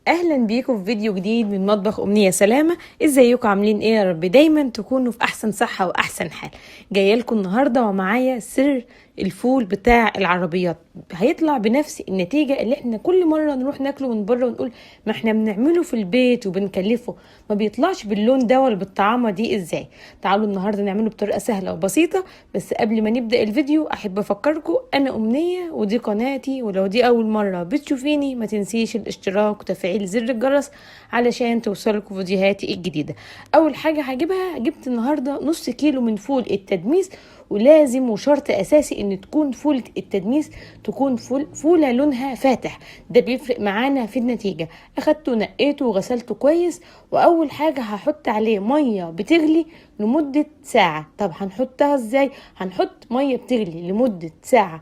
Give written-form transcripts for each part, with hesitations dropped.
اهلا بيكم في فيديو جديد من مطبخ امنيه سلامه. ازيكم عاملين ايه؟ يا رب دايما تكونوا في احسن صحه واحسن حال. جايه لكم النهارده ومعايا سر الفول بتاع العربيات. هيطلع بنفس النتيجه اللي احنا كل مره نروح ناكله من بره ونقول ما احنا بنعمله في البيت وبنكلفه، ما بيطلعش باللون ده ولا بالطعامه دي. ازاي؟ تعالوا النهارده نعمله بطريقه سهله وبسيطه. بس قبل ما نبدا الفيديو احب افكركم انا امنيه ودي قناتي، ولو دي اول مره بتشوفيني ما تنسيش الاشتراك وتفعيل زر الجرس علشان توصلكوا فيديوهاتي الجديده. اول حاجه هجيبها، جبت النهارده نص كيلو من فول التدميس، ولازم وشرط اساسي ان تكون فول التدميس تكون فوله لونها فاتح، ده بيفرق معانا في النتيجه. اخدته نقيته وغسلته كويس، واول حاجه هحط عليه ميه بتغلي لمده ساعه. طب هنحطها ازاي؟ هنحط ميه بتغلي لمده ساعه،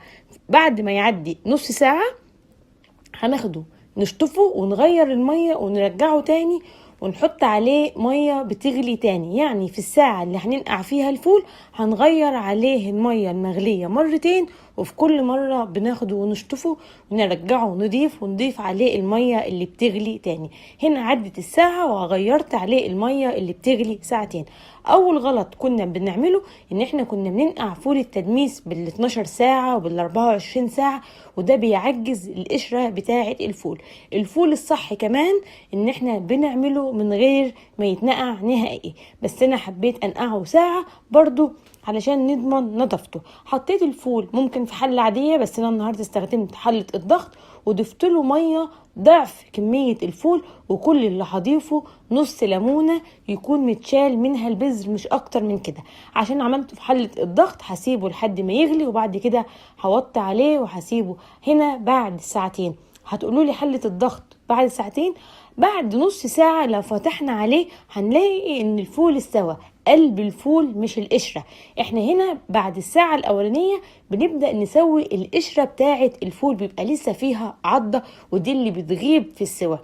بعد ما يعدي نص ساعه هناخده نشطفه ونغير المية ونرجعه تاني ونحط عليه مية بتغلي تاني. يعني في الساعة اللي هننقع فيها الفول هنغير عليه المية المغلية مرتين، وفي كل مرة بناخده ونشطفه ونرجعه ونضيف عليه المية اللي بتغلي تاني. هنا عدت الساعة وغيرت عليه المية اللي بتغلي ساعتين. اول غلط كنا بنعمله ان احنا كنا بننقع فول التدميس بال 12 ساعة وبال 24 ساعة، وده بيعجز القشرة بتاعة الفول. الفول الصح كمان ان احنا بنعمله من غير ما يتنقع نهائي، بس انا حبيت انقعه ساعة برضو علشان نضمن نظافته. حطيت الفول ممكن في حلة عادية، بس انا النهاردة استخدمت حلة الضغط وضفت له مية ضعف كمية الفول، وكل اللي هضيفه نص ليمونة يكون متشال منها البذر، مش اكتر من كده. عشان عملته في حلة الضغط هسيبه لحد ما يغلي، وبعد كده هوطي عليه وهسيبه هنا بعد ساعتين. هتقولوا لي حلة الضغط بعد ساعتين؟ بعد نص ساعة لو فتحنا عليه هنلاقي ان الفول استوى، قلب الفول مش القشرة. احنا هنا بعد الساعة الاولانية بنبدأ نسوي القشرة بتاعة الفول، بيبقى لسه فيها عضة، ودي اللي بتغيب في السوا.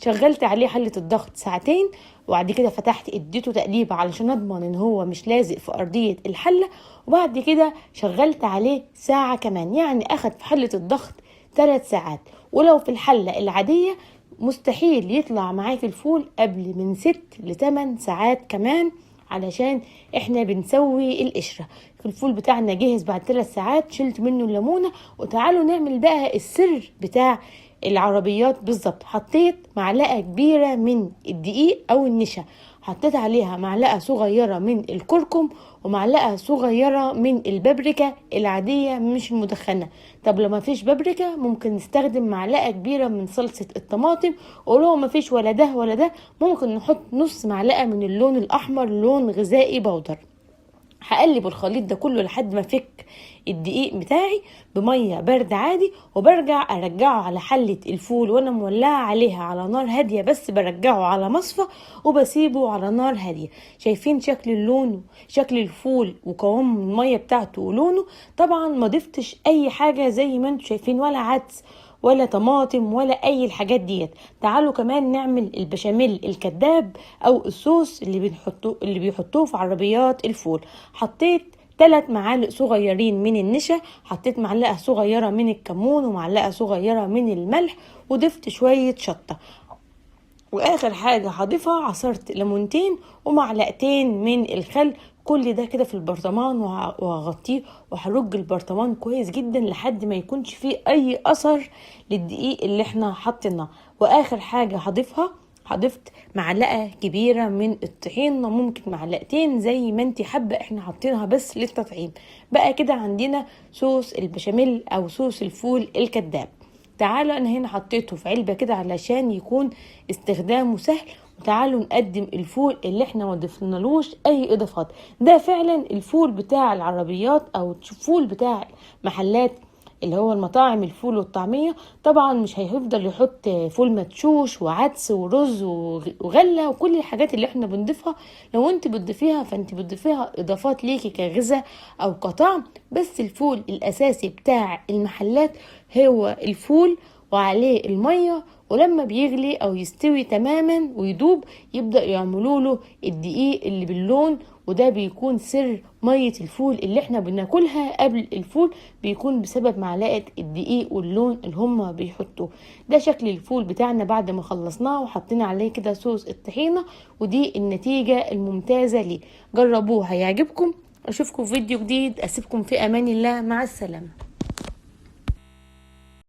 شغلت عليه حلة الضغط ساعتين، وبعد كده فتحت اديته تقليبة علشان اضمن ان هو مش لازق في ارضية الحلة، وبعد كده شغلت عليه ساعة كمان. يعني اخد في حلة الضغط 3 ساعات، ولو في الحلة العادية مستحيل يطلع معاك الفول قبل من 6 ل8 ساعات كمان، علشان احنا بنسوي القشرة. الفول بتاعنا جهز بعد 3 ساعات، شلت منه الليمونة. وتعالوا نعمل بقى السر بتاع العربيات بالظبط. حطيت معلقة كبيرة من الدقيق او النشا، حطيت عليها معلقة صغيرة من الكركم ومعلقة صغيرة من البابريكا العادية مش المدخنة. طب لو ما فيش بابريكا ممكن نستخدم معلقة كبيرة من صلصة الطماطم، ولو ما فيش ولا ده ولا ده ممكن نحط نص معلقة من اللون الأحمر، لون غذائي بودر. هقلب الخليط ده كله لحد ما فك الدقيق بتاعي بميه بارده عادي، وبرجع ارجعه على حله الفول وانا مولعه عليها على نار هاديه، بس برجعه على مصفى وبسيبه على نار هاديه. شايفين شكل اللون، شكل الفول وقوام الميه بتاعته ولونه؟ طبعا ما ضفتش اي حاجه زي ما انتم شايفين، ولا عدس ولا طماطم ولا اي الحاجات ديت. تعالوا كمان نعمل البشاميل الكذاب او الصوص اللي بيحطوه في عربيات الفول. حطيت 3 معالق صغيرين من النشا، حطيت معلقة صغيرة من الكمون ومعلقة صغيرة من الملح، وضفت شوية شطة. واخر حاجة هضيفها عصرت ليمونتين ومعلقتين من الخل. كل ده كده في البرطمان وهغطيه وهرج البرطمان كويس جدا لحد ما يكونش فيه اي اثر للدقيق اللي احنا حطيناه. واخر حاجة هضيفها، هضفت معلقة كبيرة من الطحينة، ممكن معلقتين زي ما انت حابة، احنا حاطينها بس للتطعيم. بقى كده عندنا صوص البشاميل او صوص الفول الكذاب. تعالوا انا هنا حطيته في علبة كده علشان يكون استخدامه سهل. وتعالوا نقدم الفول اللي احنا ما ضفنالوش اي اضافات. ده فعلا الفول بتاع العربيات او الفول بتاع محلات اللي هو المطاعم، الفول والطعمية. طبعا مش هيفضل يحط فول مدشوش وعدس ورز وغلة وكل الحاجات اللي احنا بنضيفها. لو انت بتضيفيها فانت بتضيفيها اضافات ليكي كغذاء او كطعم، بس الفول الاساسي بتاع المحلات هو الفول وعليه المية، ولما بيغلي او يستوي تماما ويدوب يبدأ يعملوا له الدقيق اللي باللون وده بيكون سر مية الفول اللي احنا بناكلها قبل الفول، بيكون بسبب معلقة الدقيق واللون اللي هم بيحطوه. ده شكل الفول بتاعنا بعد ما خلصناه وحطينا عليه كده صوص الطحينة، ودي النتيجة الممتازة ليه. جربوه هيعجبكم. اشوفكم في فيديو جديد، اسيبكم في امان الله، مع السلامة.